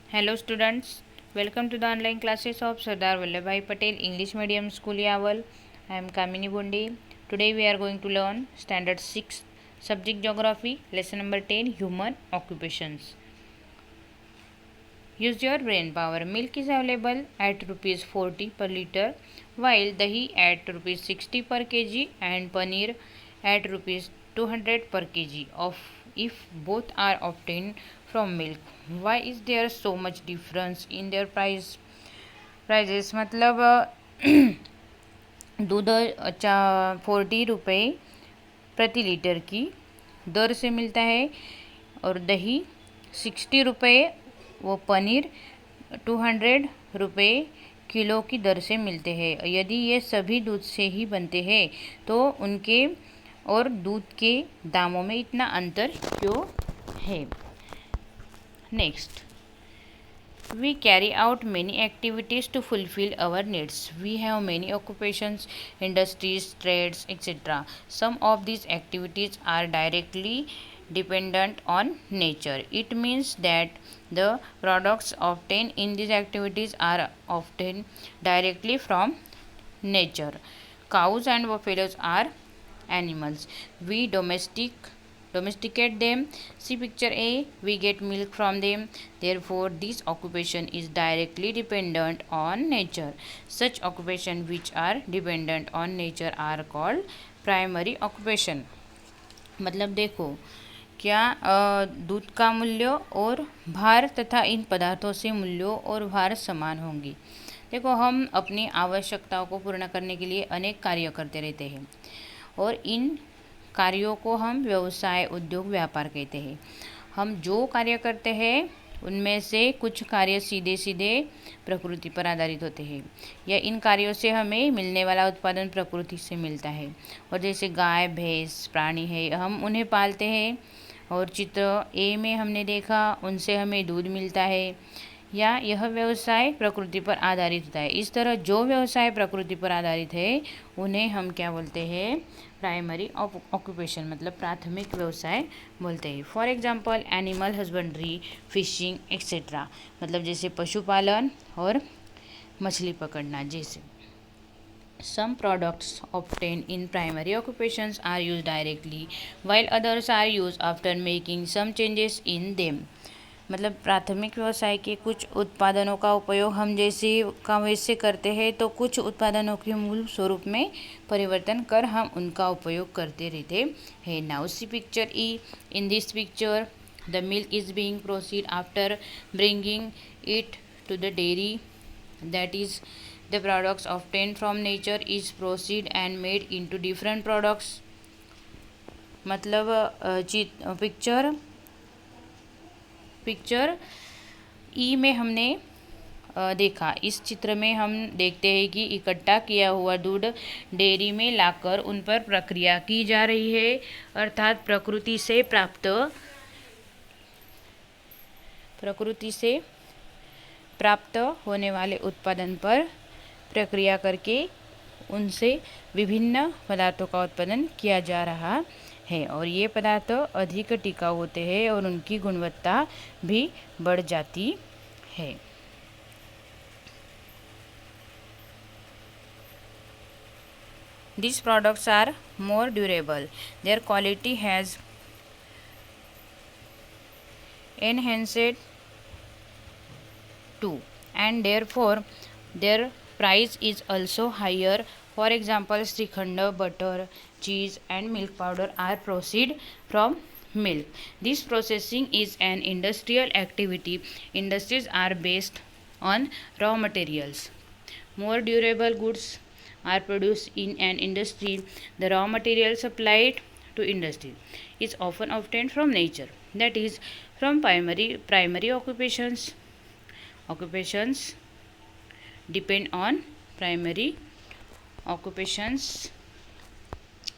Hello students, welcome to the online classes of Sardar Vallabhbhai Patel English Medium School Yaval. I am Kamini Bundi. Today we are going to learn Standard 6 Subject Geography, Lesson number 10 Human Occupations. Use your brain power. Milk is available at rupees 40 per liter, while dahi at rupees 60 per kg and paneer at rupees 200 per kg. Of if both are obtained from milk, why is there so much difference in their prices? मतलब दूध 40 रुपये प्रति litre की दर से मिलता है और दही 60 रुपये वो पनीर 200 रुपये किलो की दर से मिलते हैं। यदि ये सभी दूध से ही बनते हैं तो उनके और दूध के दामों में इतना अंतर क्यों है। Next, we carry out many activities to fulfill our needs. We have many occupations, industries, trades, etc. Some of these activities are directly dependent on nature. It means that the products obtained in these activities are obtained directly from nature. Cows and buffaloes are animals. We domesticate them. See picture A. We get milk from them. Therefore, this occupation is directly dependent on nature. Such occupation which are dependent on nature are called primary occupation. मतलब देखो क्या दूध का मूल्य और भार तथा इन पदार्थों से मूल्यों और भार समान होंगी। देखो, हम अपनी आवश्यकताओं को पूर्ण करने के लिए अनेक कार्य करते रहते हैं और इन कार्यों को हम व्यवसाय, उद्योग, व्यापार कहते हैं। हम जो कार्य करते हैं उनमें से कुछ कार्य सीधे सीधे प्रकृति पर आधारित होते हैं या इन कार्यों से हमें मिलने वाला उत्पादन प्रकृति से मिलता है। और जैसे गाय, भैंस प्राणी है, हम उन्हें पालते हैं और चित्र ए में हमने देखा उनसे हमें दूध मिलता है या यह व्यवसाय प्रकृति पर आधारित होता है। इस तरह जो व्यवसाय प्रकृति पर आधारित है उन्हें हम क्या बोलते हैं, प्राइमरी ऑक्यूपेशन मतलब प्राथमिक व्यवसाय बोलते हैं। For example animal husbandry, fishing etcetera, मतलब जैसे पशुपालन और मछली पकड़ना जैसे। Some products obtained in primary occupations are used directly, while others are used after making some changes in them. मतलब प्राथमिक व्यवसाय के कुछ उत्पादनों का उपयोग हम जैसे का वैसे करते हैं तो कुछ उत्पादनों के मूल स्वरूप में परिवर्तन कर हम उनका उपयोग करते रहते हैं। Now see picture E. In this picture the milk is being proceed after bringing it to the dairy, that is the products obtained from nature is proceed and made into different products. मतलब picture ई में हमने देखा, इस चित्र में हम देखते हैं कि इकट्ठा किया हुआ दूध डेयरी में लाकर उन पर प्रक्रिया की जा रही है, अर्थात प्रकृति से प्राप्त होने वाले उत्पादन पर प्रक्रिया करके उनसे विभिन्न पदार्थों का उत्पादन किया जा रहा है और ये पदार्थ अधिक टिकाऊ होते हैं और उनकी गुणवत्ता भी बढ़ जाती है। These products are more durable. Their quality has enhanced too, and therefore their price is also higher. For example, Srikhanda, butter, cheese and milk powder are proceed from milk. This processing is an industrial activity. Industries are based on raw materials. More durable goods are produced in an industry. The raw material supplied to industry is often obtained from nature, that is from primary occupations. Occupations depend on primary occupations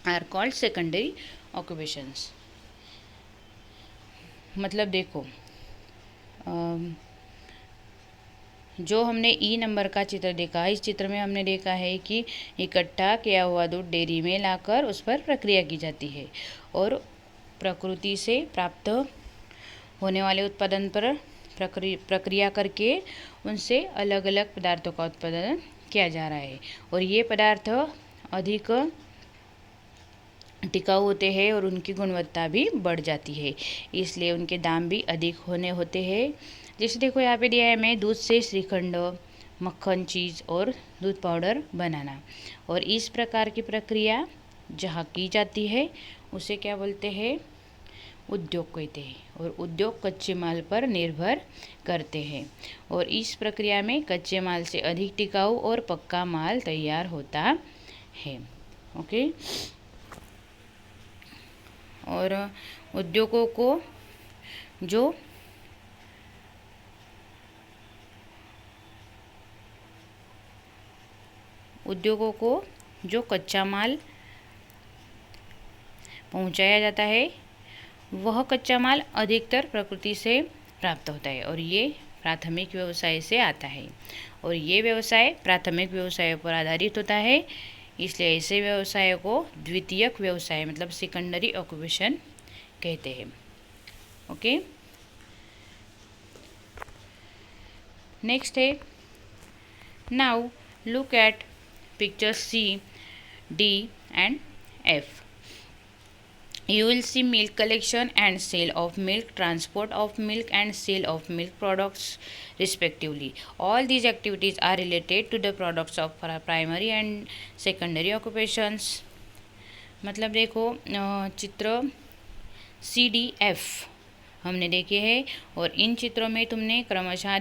are called secondary occupations. मतलब देखो, जो हमने ई number का चित्र देखा, इस चित्र में हमने देखा है कि इकट्ठा किया हुआ दूध डेयरी में लाकर उस पर प्रक्रिया की जाती है और प्रकृति से प्राप्त होने वाले उत्पादन पर प्रक्रिया करके उनसे अलग अलग पदार्थों का उत्पादन किया जा रहा है। और ये पदार्थ अधिक टिकाऊ होते हैं और उनकी गुणवत्ता भी बढ़ जाती है, इसलिए उनके दाम भी अधिक होते हैं। जैसे देखो यहाँ पे दिया है हमें दूध से श्रीखंड, मक्खन, चीज़ और दूध पाउडर बनाना। और इस प्रकार की प्रक्रिया जहाँ की जाती है उसे क्या बोलते हैं? उद्योग कहते हैं। और उद्योग कच्चे माल पर निर्भर करते हैं और इस प्रक्रिया में कच्चे माल से अधिक टिकाऊ और पक्का माल तैयार होता है। ओके। और उद्योगों को जो कच्चा माल पहुंचाया जाता है वह कच्चा माल अधिकतर प्रकृति से प्राप्त होता है और ये प्राथमिक व्यवसाय से आता है। और ये व्यवसाय प्राथमिक व्यवसायों पर आधारित होता है, इसलिए ऐसे व्यवसाय को द्वितीयक व्यवसाय मतलब सेकेंडरी ऑक्यूपेशन कहते हैं। ओके। नेक्स्ट है, now look at picture C, D and F. You will see milk collection and sale of milk, transport of milk and sale of milk products respectively. All these activities are related to the products of primary and secondary occupations. मतलब देखो चित्र CDF हमने देखे हैं और इन चित्रों में तुम्हें क्रमशः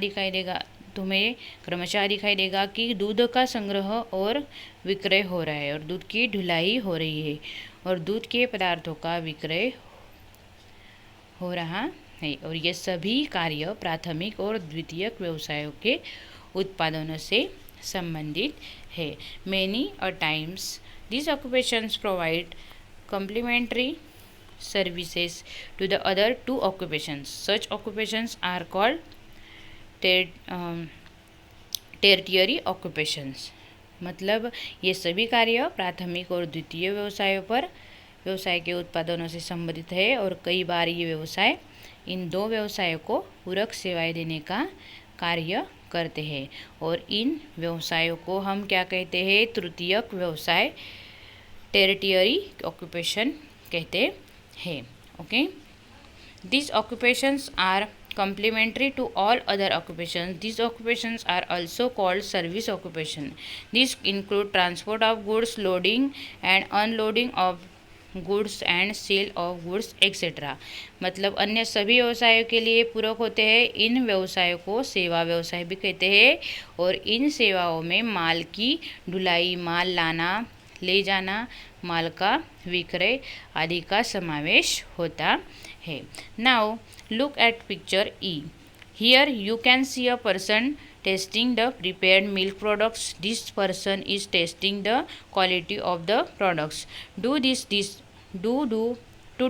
दिखाई देगा कि दूध का संग्रह और विक्रय हो रहा है और दूध की ढुलाई हो रही है और दूध के पदार्थों का विक्रय हो रहा है। और ये सभी कार्य प्राथमिक और द्वितीयक व्यवसायों के उत्पादनों से संबंधित है। Many a times these occupations provide complementary services to the other two occupations. Such occupations are called tertiary occupations. मतलब ये सभी कार्य प्राथमिक और द्वितीय व्यवसाय के उत्पादनों से संबंधित है और कई बार ये व्यवसाय इन दो व्यवसायों को पूरक सेवाएं देने का कार्य करते हैं और इन व्यवसायों को हम क्या कहते हैं? तृतीयक व्यवसाय, टेरिटरी ऑक्यूपेशन कहते हैं। Okay. These occupations are complementary to all other occupations. These occupations are also called service occupation. These include transport of goods, loading and unloading of goods and sale of goods etcetera. मतलब अन्य सभी व्यवसायों के लिए पूरक होते हैं। इन व्यवसायों को सेवा व्यवसाय भी कहते हैं और इन सेवाओं में माल की ढुलाई, माल लाना, ले जाना, माल का विक्रय आदि का समावेश होता है। Now look at picture E. Here you can see a person testing the prepared milk products. This person is testing the quality of the products. To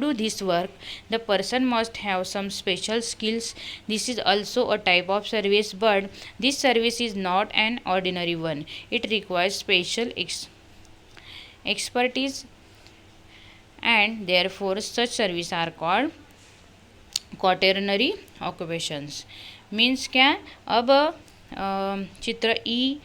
do this work, the person must have some special skills. This is also a type of service, but this service is not an ordinary one. It requires special expertise and therefore such service are called quaternary occupations. Means क्या? अब चित्र E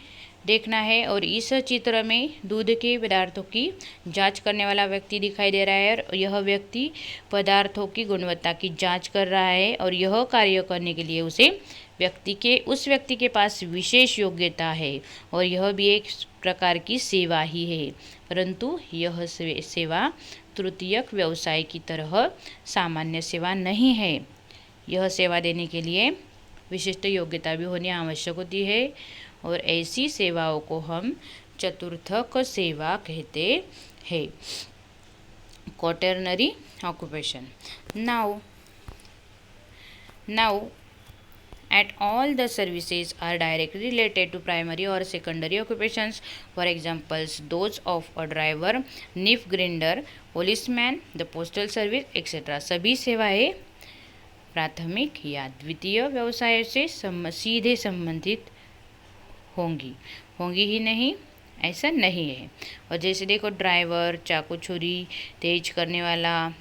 देखना है और इस चित्र में दूध के पदार्थों की जांच करने वाला व्यक्ति दिखाई दे रहा है और यह व्यक्ति पदार्थों की गुणवत्ता की जांच कर रहा है और यह कार्य करने के लिए उस व्यक्ति के पास विशेष योग्यता है और यह भी एक प्रकार की सेवा ही है, परंतु यह सेवा तृतीयक व्यवसाय की तरह सामान्य सेवा नहीं है। यह सेवा देने के लिए विशिष्ट योग्यता भी होनी आवश्यक होती है और ऐसी सेवाओं को हम चतुर्थक सेवा कहते हैं, quaternary occupation. Now at all the services are directly related to primary or secondary occupations. For examples, those of a driver, nif grinder, policeman, the postal service, etc. सभी सेवाएं प्राथमिक या द्वितीय व्यवसाय से सीधे संबंधित होंगी ही नहीं, ऐसा नहीं है। और जैसे देखो ड्राइवर, चाकू छुरी तेज करने वाला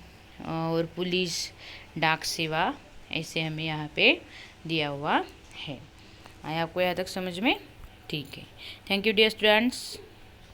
और पुलिस, डाक सेवा, ऐसे हमें यहाँ पे दिया हुआ है। आया आपको यहाँ तक समझ में? ठीक है। Thank you dear students.